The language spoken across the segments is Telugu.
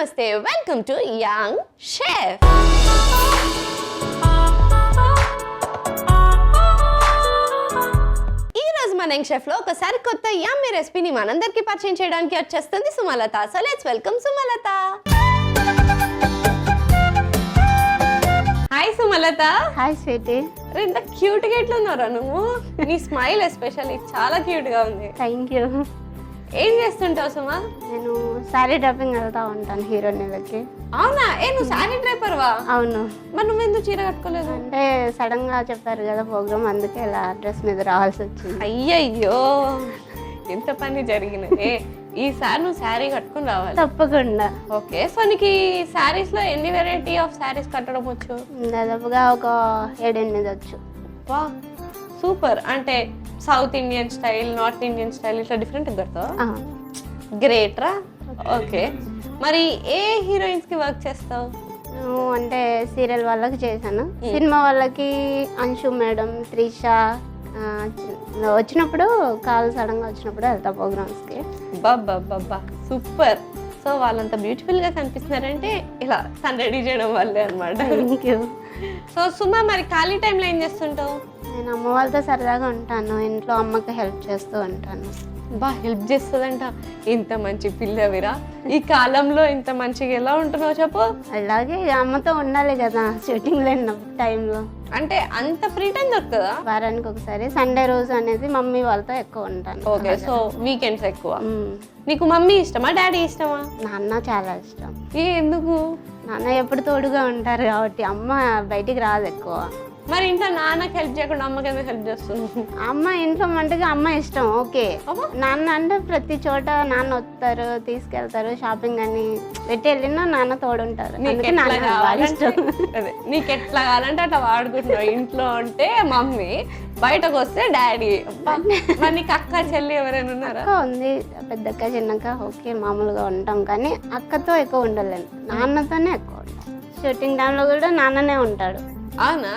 నమస్తే వెల్కమ్ టు యంగ్ షెఫ్. ఈ రోజు మన యంగ్ షెఫ్ లో ఒకసారి కొత్త యమ్మీ రెసిపీని మనందరికీ పరిచయం చేయడానికి వచ్చేస్తుంది Sumalatha. So let's welcome Sumalatha. Hi Sumalatha. Hi sweetie. ఇంత క్యూట్ గా ఎట్లున్నారా నువ్వు? నీ స్మైల్ ఎస్పెషల్లీ చాలా క్యూట్ గా ఉంది. Thank you. ఏం చేస్తుంటావు సుమా? నేను శారీ డ్రాపింగ్ వెళ్తా ఉంటాను హీరోయిన్లకి. అవునా? నువ్వు శారీ డ్రైపర్వా? అవును. మరి నువ్వెందుకు చీర కట్టుకోలేదు? అంటే సడన్ గా చెప్పారు కదా ప్రోగ్రామ్, అందుకే ఇలా డ్రెస్ మీద రావాల్సి వచ్చింది. అయ్యయ్యో, ఎంత పని జరిగినది. ఈసారి నువ్వు శారీ కట్టుకుని రావాలి తప్పకుండా. ఓకే. సో నీకు ఈ శారీస్ లో ఎన్ని వెరైటీ ఆఫ్ శారీస్ కట్టడం వచ్చు? దాదాపుగా ఒక 7-8 వచ్చు. వా సూపర్. అంటే south Indian style, north Indian style ఇట్లా డిఫరెంట్ కడతావా? గ్రేట్ రా. ఓకే. మరి ఏ హీరోయిన్స్ కి వర్క్ చేస్తావు? అంటే సీరియల్ వాళ్ళకి చేశాను, సినిమా వాళ్ళకి అంశు మేడం, త్రిష వచ్చినప్పుడు కాల్ సడన్ గా వచ్చినప్పుడు వెళ్తా ప్రోగ్రామ్స్ కి. బాబా సూపర్. సో వాళ్ళంతా బ్యూటిఫుల్ గా కనిపిస్తున్నారంటే ఇలా తను రెడీ చేయడం వల్లే అనమాట. Thank you. సో సుమా, మరి ఖాళీ టైంలో ఏం చేస్తుంటావు? నేను అమ్మ వాళ్ళతో సరదాగా ఉంటాను, ఇంట్లో అమ్మకి హెల్ప్ చేస్తూ ఉంటాను. హెల్ప్ చేస్తుందంట. ఇంత మంచి పిల్లవిరా. ఈ కాలంలో ఇంత మంచిగా ఎలా ఉంటున్నావు చెప్పు? అలాగే అమ్మతో ఉండాలి కదా షూటింగ్ లేని టైంలో. అంటే అంత ఫ్రీ టైం దొరుకుతుందా? వారానికి ఒకసారి సండే రోజు అనేది మమ్మీ వాళ్ళతో ఎక్కువ ఉంటాను. ఓకే. సో వీకెండ్స్ ఎక్కువ. నీకు మమ్మీ ఇష్టమా డాడీ ఇష్టమా? నాన్న చాలా ఇష్టం. ఎందుకు? నాన్న ఎప్పుడు తోడుగా ఉంటారు కాబట్టి, అమ్మ బయటికి రాదు ఎక్కువ. మరి ఇంట్లో నాన్నకి హెల్ప్ చేయకుండా అమ్మకి ఎందుకు హెల్ప్ చేస్తుంది? అమ్మ ఇంట్లో మంటగా అమ్మ ఇష్టం. ఓకే. నాన్న అంటే ప్రతి చోట నాన్న వస్తారు, తీసుకెళ్తారు, షాపింగ్ అని పెట్టి వెళ్ళినా నాన్న తోడుంటారు. నీకు ఎట్లా కావాలంటే అట్లా వాడుకుంటున్నావు. ఇంట్లో ఉంటే మమ్మీ, బయటకు వస్తే డాడీ. మరి నీకు అక్క చెల్లి ఎవరైనా ఉన్నారా? అక్క ఉంది, పెద్దక్క చిన్నక్క. ఓకే, మామూలుగా ఉంటాం కానీ అక్కతో ఎక్కువ ఉండలేను, నాన్నతోనే ఎక్కువ ఉంటాను. షూటింగ్ టైంలో కూడా నాన్ననే ఉంటాడు. అవునా?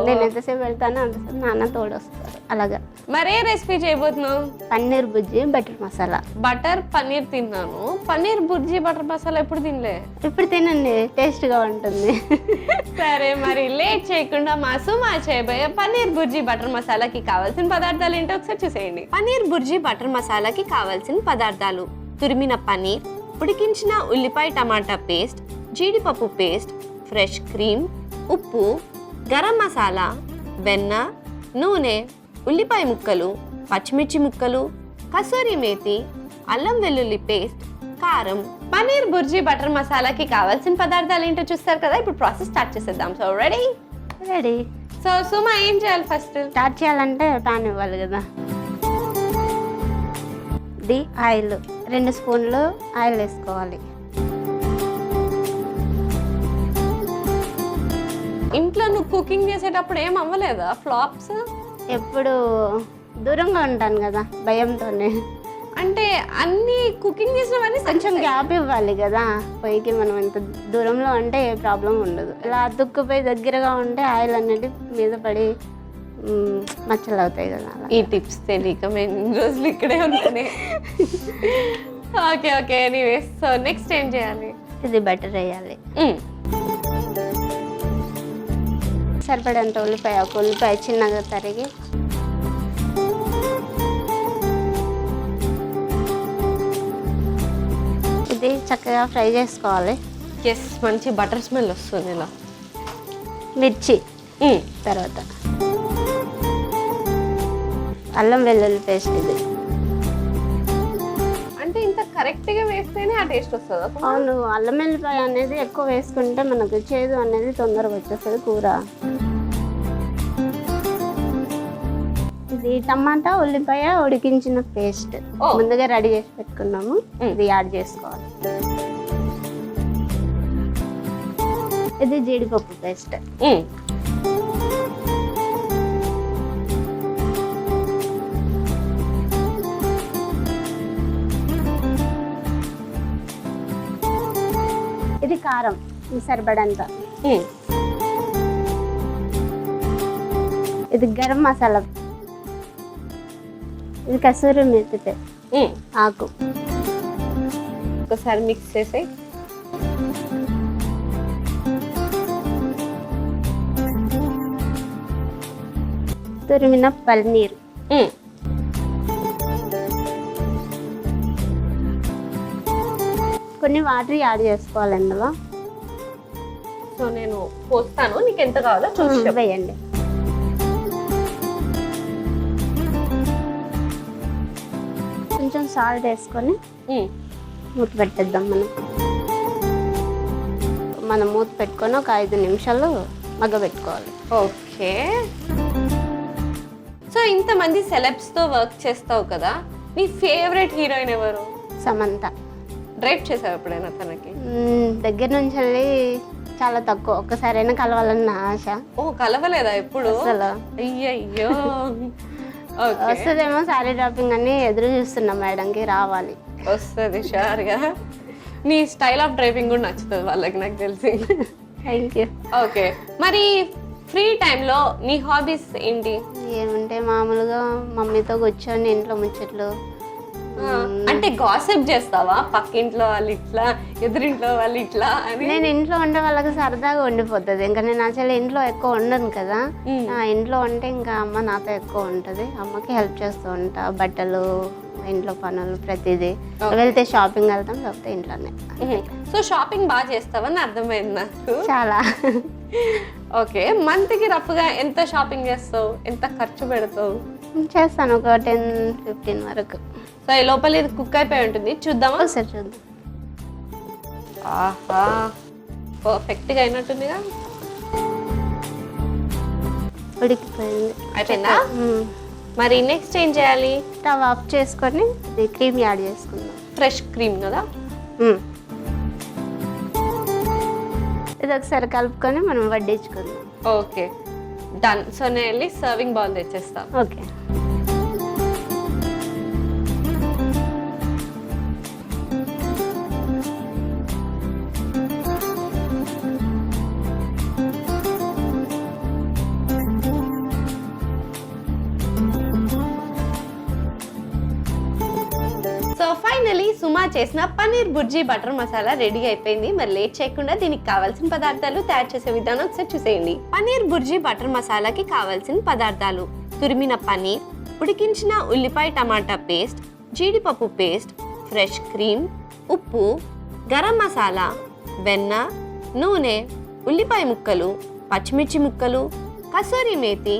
నేను ఎంతసేపు వెళ్తానో అంతసేపు నాన్న తోడు వస్తారు. అలాగా. మరే రెసిపీ చేయబోతున్నావు? పన్నీర్ బుజ్జి బటర్ మసాలా. బటర్ పన్నీర్ తిన్నాను, పన్నీర్ బుజ్జి బటర్ మసాలా ఎప్పుడు తినలే. ఇప్పుడు తినండి, టేస్ట్ గా ఉంటుంది. సరే, మరి లేట్ చేయకుండా మా సుమా చేయబోయే పన్నీర్ బుర్జీ బటర్ మసాలాకి కావాల్సిన పదార్థాలు ఏంటో ఒకసారి చూసేయండి. పన్నీర్ బుర్జీ బటర్ మసాలాకి కావాల్సిన పదార్థాలు: తురిమిన పన్నీర్, ఉడికించిన ఉల్లిపాయ టమాటా పేస్ట్, జీడిపప్పు పేస్ట్, ఫ్రెష్ క్రీమ్, ఉప్పు, గరం మసాలా, వెన్న, నూనె, ఉల్లిపాయ ముక్కలు, పచ్చిమిర్చి ముక్కలు, కసూరి మేతి, అల్లం వెల్లుల్లి పేస్ట్, కారం. పన్నీర్ బుర్జీ బటర్ మసాలాకి కావాల్సిన పదార్థాలు ఏంటో చూస్తారు కదా. ఇప్పుడు ప్రాసెస్ స్టార్ట్ చేసేద్దాం. So ready? రెడీ. సో సుమా, ఏం చేయాలి ఫస్ట్? స్టార్ట్ చేయాలంటే ప్యాన్ ఇవ్వాలి కదా. ఇది ఆయిల్, 2 స్పూన్లు ఆయిల్ వేసుకోవాలి. ఇంట్లో నువ్వు కుకింగ్ చేసేటప్పుడు ఏం అవ్వలేదా ఫ్లాప్స్? ఎప్పుడు దూరంగా ఉంటాను కదా భయంతోనే. అంటే అన్ని కుకింగ్ చేసినవన్నీ కొంచెం గ్యాప్ ఇవ్వాలి కదా పొయ్యికి. మనం ఎంత దూరంలో ఉంటే ఏ ప్రాబ్లం ఉండదు. ఇలా అతుక్కుపోయి దగ్గరగా ఉంటే ఆయిల్ అనేది మీద పడి మచ్చలు అవుతాయి కదా. ఈ టిప్స్ తెలియక మేము ఇన్ని రోజులు ఇక్కడే ఉంటానే. Okay okay. Anyways, so next ఏం చేయాలి? ఇది బటర్ వేయాలి. సరిపడేంత ఉల్లిపాయ, ఒక ఉల్లిపాయ చిన్నగా తరిగి, ఇది చక్కగా ఫ్రై చేసుకోవాలి. ఎస్, మంచి బటర్ స్మెల్ వస్తుంది ఇలా. మిర్చి, తర్వాత అల్లం వెల్లుల్లి పేస్ట్. ఇది అంటే ఇంత కరెక్ట్గా వేస్తేనే ఆ టేస్ట్ వస్తుందా? అవును, అల్లం వెల్లిపాయ అనేది ఎక్కువ వేసుకుంటే మనకు చేదు అనేది తొందరగా వచ్చేస్తుంది కూర. ఇది టమాటా, ఉల్లిపాయ ఉడికించిన పేస్ట్ ముందుగా రెడీ చేసి పెట్టుకున్నాము. ఇది యాడ్ చేసుకోవాలి. ఇది జీడిపప్పు పేస్ట్. ఇది కారం సరిపడంత. ఇది గరం మసాలా, ఇది కసూరి మేతి ఆకు. ఒకసారి మిక్స్ చేసి తురిమిన పన్నీర్, కొన్ని వాటర్ యాడ్ చేసుకోవాలి అందులో. సో నేను పోస్తాను, నీకు ఎంత కావాలో చూసి చెప్పు. వేయండి. కొంచెం సాల్ట్ వేసుకొని మూత పెట్టేద్దాం. మనం మూత పెట్టుకొని ఒక 5 నిమిషాలు మగ్గబెట్టుకోవాలి. ఓకే. సో ఇంతమంది సెలబ్స్ తో వర్క్ చేస్తావు కదా, నీ ఫేవరెట్ హీరోయిన్ ఎవరు? సమంత. డ్రైవ్ చేసావు ఎప్పుడైనా తనకి? దగ్గర నుంచి వెళ్ళి చాలా తక్కువ, ఒక్కసారైనా కలవాలని నా ఆశ. ఓ, కలవలేదా ఎప్పుడు? అసలు అయ్యయ్యో. వస్తుందేమో సారీ డ్రాపింగ్ అని ఎదురు చూస్తున్నాం, మేడంకి రావాలి. వస్తుంది షూర్గా. నీ స్టైల్ ఆఫ్ డ్రైవింగ్ కూడా నచ్చుతుంది వాళ్ళకి, నాకు తెలిసి. Thank you. ఓకే, మరి ఫ్రీ టైంలో నీ హాబీస్ ఏంటి? ఏముంటే మామూలుగా మమ్మీతో కూర్చొని ఇంట్లో ముచ్చట్లు. అంటే గాసిప్ చేస్తావా? పక్కింట్లో వాళ్ళు ఇట్లా, ఎదురింట్లో వాళ్ళు ఇట్లా అని? నేను ఇంట్లో ఉంటే వాళ్ళకి సరదాగా ఉండిపోతుంది. ఇంకా నేను అసలు ఇంట్లో ఎక్కువ ఉండను కదా. ఇంట్లో ఉంటే ఇంకా అమ్మ నాతో ఎక్కువ ఉంటుంది. అమ్మకి హెల్ప్ చేస్తూ ఉంటా, బట్టలు, ఇంట్లో పనులు, ప్రతిదీ. వెళ్తే షాపింగ్ వెళ్తాం, లేకపోతే ఇంట్లోనే. సో షాపింగ్ బాగా చేస్తావని అర్థమైంది నాకు. చాలా. ఓకే, మంత్కి రఫ్గా ఎంత షాపింగ్ చేస్తావు? ఎంత ఖర్చు పెడతావు? చేస్తాను ఒక 10-15 వరకు. సో ఈ లోపల ఇది కుక్ అయిపోయి ఉంటుంది, చూద్దామా? ఒకసారి చూద్దాం. ఆహా, పర్ఫెక్ట్గా అయినట్టుందిగా. ఉడికిపోయింది. అయిపోయిందా? మరి నెక్స్ట్ ఏం చేయాలి? స్టవ్ ఆఫ్ చేసుకొని ఇది క్రీమ్ యాడ్ చేసుకుందాం. ఫ్రెష్ క్రీమ్ కదా? ఇది ఒకసారి కలుపుకొని మనం వడ్డించుకుందాం. Okay, done. సో నేను వెళ్ళి సర్వింగ్ బౌల్ తెచ్చేస్తా. ఓకే. సో ఫైనలీ సుమా చేసిన పన్నీర్ బుర్జీ బటర్ మసాలా రెడీ అయిపోయింది. మరి లేట్ చేయకుండా దీనికి కావాల్సిన పదార్థాలు తయారు చేసే విధానం ఒకసారి చూసేయండి. పన్నీర్ బుర్జీ బటర్ మసాలాకి కావాల్సిన పదార్థాలు: తురిమిన పన్నీర్, ఉడికించిన ఉల్లిపాయ టమాటా పేస్ట్, జీడిపప్పు పేస్ట్, ఫ్రెష్ క్రీమ్, ఉప్పు, గరం మసాలా, వెన్న, నూనె, ఉల్లిపాయ ముక్కలు, పచ్చిమిర్చి ముక్కలు, కసూరి మేతి,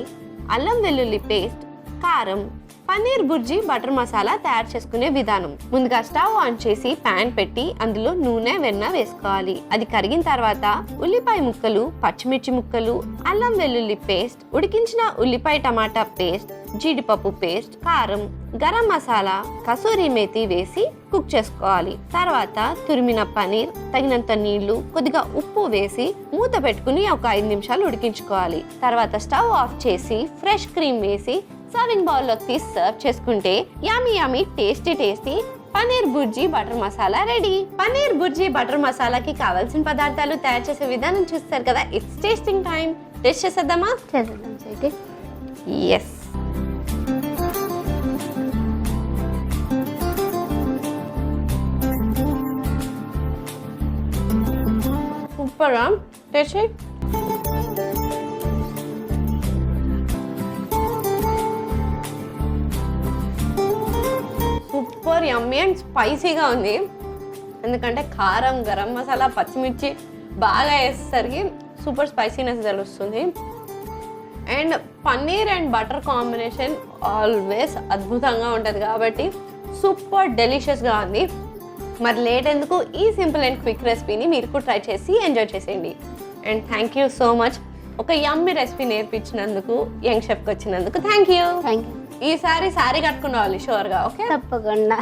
అల్లం వెల్లుల్లి పేస్ట్, కారం. పన్నీర్ బుర్జీ బటర్ మసాలా తయారు చేసుకునే విధానం: ముందుగా స్టవ్ ఆన్ చేసి ప్యాన్ పెట్టి అందులో నూనె, వెన్న వేసుకోవాలి. అది కరిగిన తర్వాత ఉల్లిపాయ ముక్కలు, పచ్చిమిర్చి ముక్కలు, అల్లం వెల్లుల్లి పేస్ట్, ఉడికించిన ఉల్లిపాయ టమాటా పేస్ట్, జీడిపప్పు పేస్ట్, కారం, గరం మసాలా, కసూరి మేతి వేసి కుక్ చేసుకోవాలి. తర్వాత తురిమిన పన్నీర్, తగినంత నీళ్లు, కొద్దిగా ఉప్పు వేసి మూత పెట్టుకుని ఒక 5 నిమిషాలు ఉడికించుకోవాలి. తర్వాత స్టవ్ ఆఫ్ చేసి ఫ్రెష్ క్రీమ్ వేసి సర్వింగ్ బౌల్లోకి తీసి సర్వ్ చేసుకుంటే yummy yummy tasty paneer bhurji butter masala ready. Paneer bhurji butter మసాలాకి కావాల్సిన పదార్థాలు తయారు చేసే విధానం చూస్తారు కదా. It's tasting time. టేస్ట్ చేసేద్దామా? చేసేద్దాం స్వీటీ. ఎస్. సూపర్గా టేస్ట్ చేయి. సూపర్ యమ్మీ అండ్ స్పైసీగా ఉంది. ఎందుకంటే కారం, గరం మసాలా, పచ్చిమిర్చి బాగా వేసేసరికి సూపర్ స్పైసీనెస్ తెలుస్తుంది. And paneer and butter combination always అద్భుతంగా ఉంటుంది కాబట్టి సూపర్ డెలిషియస్గా ఉంది. మరి లేట్ ఎందుకు, ఈ సింపుల్ అండ్ క్విక్ రెసిపీని మీరు కూడా ట్రై చేసి ఎంజాయ్ చేసేయండి. And thank you so much ఒక యమ్మీ రెసిపీ నేర్పించినందుకు, యంగ్ షెఫ్కి వచ్చినందుకు థ్యాంక్ యూ. Thank you. ఈసారి సారీ కట్టుకుని రావాలి షూర్గా. ఓకే, తప్పకుండా.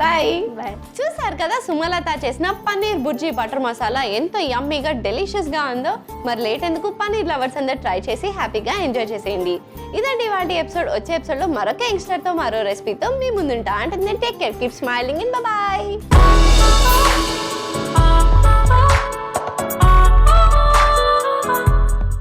బాయ్. బాయ్. చూసారు కదా సుమలత చేసిన పన్నీర్ బుర్జీ బటర్ మసాలా ఎంత యమ్మీగా డెలిషియస్గా ఉందో. మరి లేట్ ఎందుకు, పన్నీర్ లవర్స్ అందరూ ట్రై చేసి హ్యాపీగా ఎంజాయ్ చేసేయండి. ఇదండి వాటి ఎపిసోడ్. వచ్చే ఎపిసోడ్లో మరొక యంగ్స్టర్తో మరో రెసిపీతో మీ ముందుంటా. అంటే take care, keep smiling and bye.